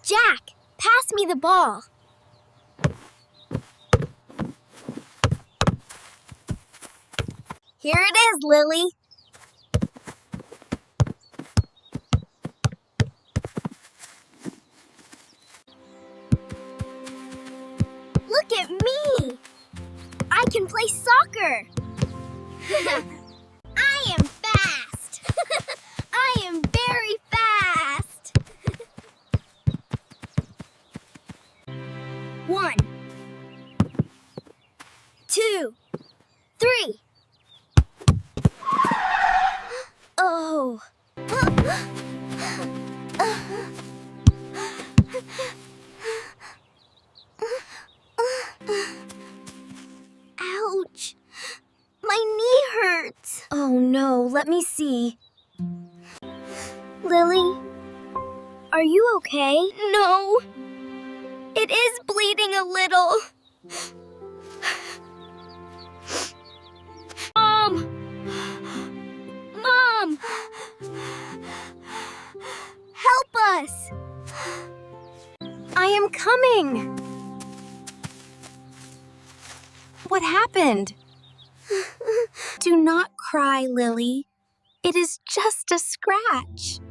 Jack, pass me the ball. Here it is, Lily. Look at me! I can play soccer! I am fast! I am very fast! 1, 2, 3. Oh. Ouch. My knee hurts. Oh no, let me see. Lily, are you okay? No. It is bleeding a little. Mom! Mom! Help us! I am coming. What happened? Do not cry, Lily. It is just a scratch.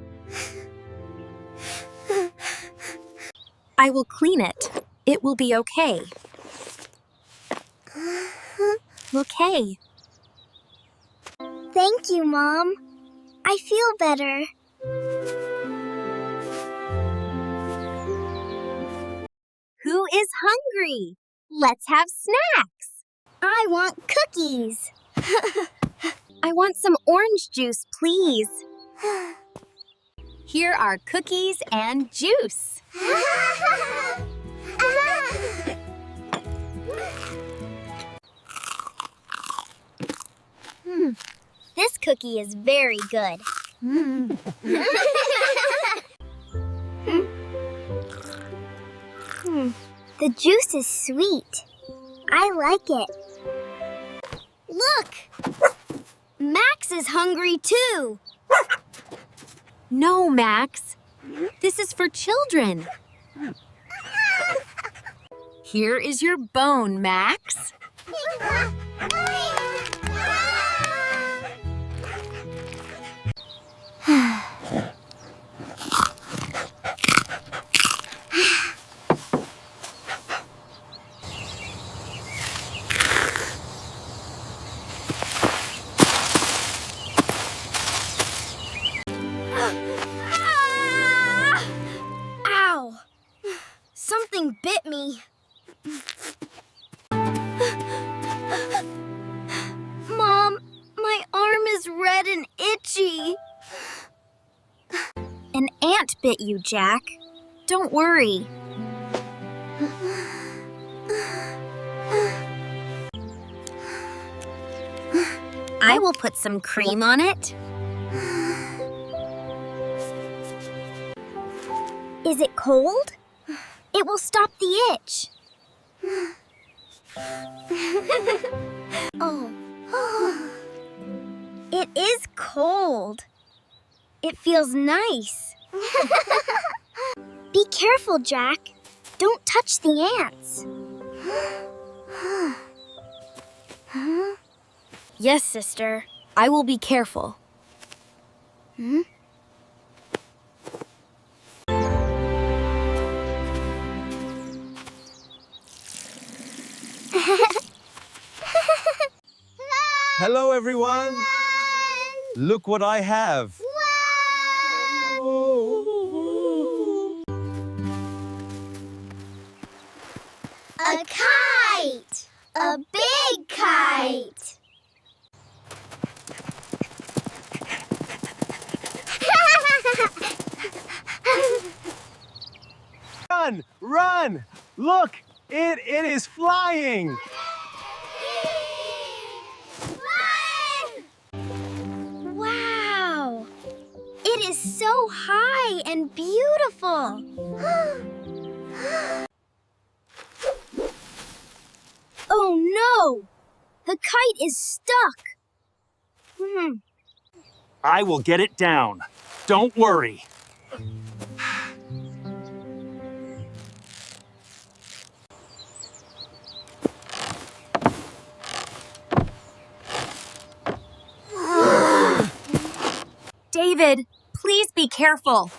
I will clean it. It will be okay. Okay. Thank you, Mom. I feel better. Who is hungry? Let's have snacks. I want cookies. I want some orange juice, please. Here are cookies and juice. This cookie is very good. The juice is sweet. I like it. Look! Max is hungry too. No, Max. This is for children. Here is your bone, Max. Ow! Something bit me. Mom, my arm is red and itchy. An ant bit you, Jack. Don't worry. I will put some cream on it. Is it cold? It will stop the itch. Oh. It is cold. It feels nice. Be careful, Jack. Don't touch the ants. Yes, sister. I will be careful. Hello, everyone. Look what I have. A kite! A big kite! Run! Run! Look! It is flying! Wow! It is so high and beautiful! Oh no! The kite is stuck! I will get it down. Don't worry. David, please be careful.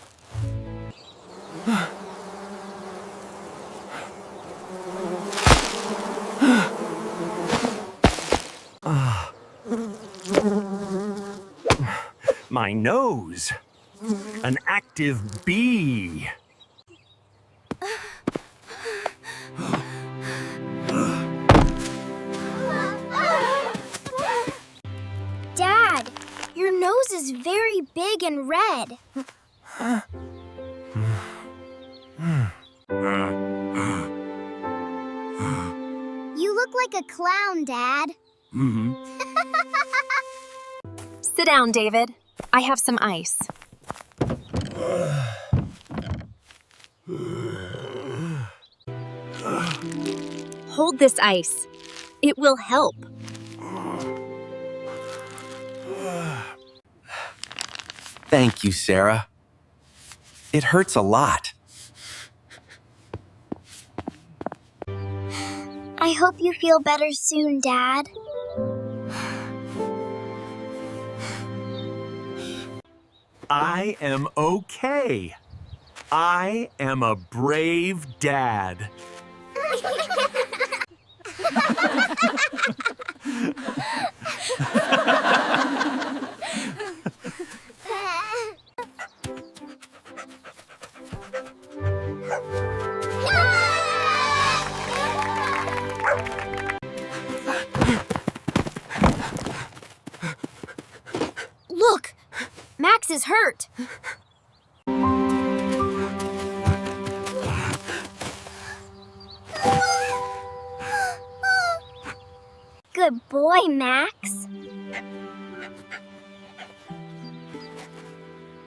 My nose. An active bee. Dad, your nose is very big and red. You look like a clown, Dad. Sit down, David. I have some ice. Hold this ice. It will help. Thank you, Sarah. It hurts a lot. I hope you feel better soon, Dad. I am okay. I am a brave dad. Look! Max is hurt. Good boy, Max.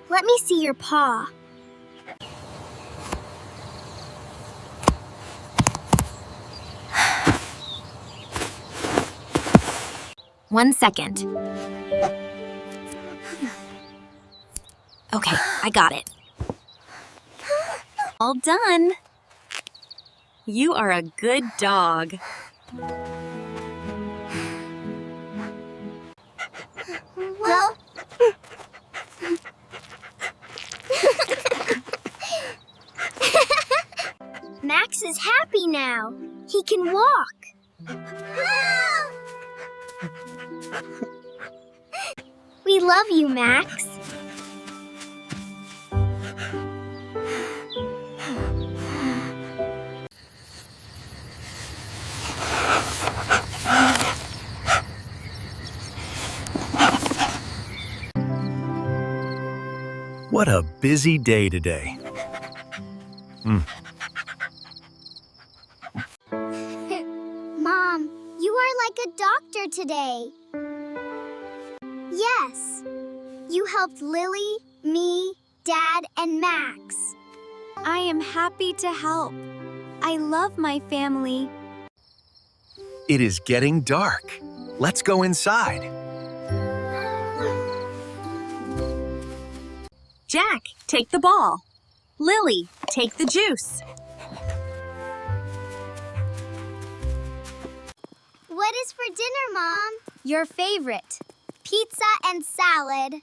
Let me see your paw. One second. Okay, I got it. All done. You are a good dog. Well... Max is happy now. He can walk. We love you, Max. What a busy day today. Mom, you are like a doctor today. Yes. You helped Lily, me, Dad, and Max. I am happy to help. I love my family. It is getting dark. Let's go inside. Jack, take the ball. Lily, take the juice. What is for dinner, Mom? Your favorite. Pizza and salad.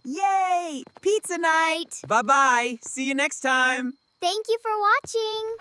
Yay! Pizza night! Bye-bye. See you next time. Thank you for watching.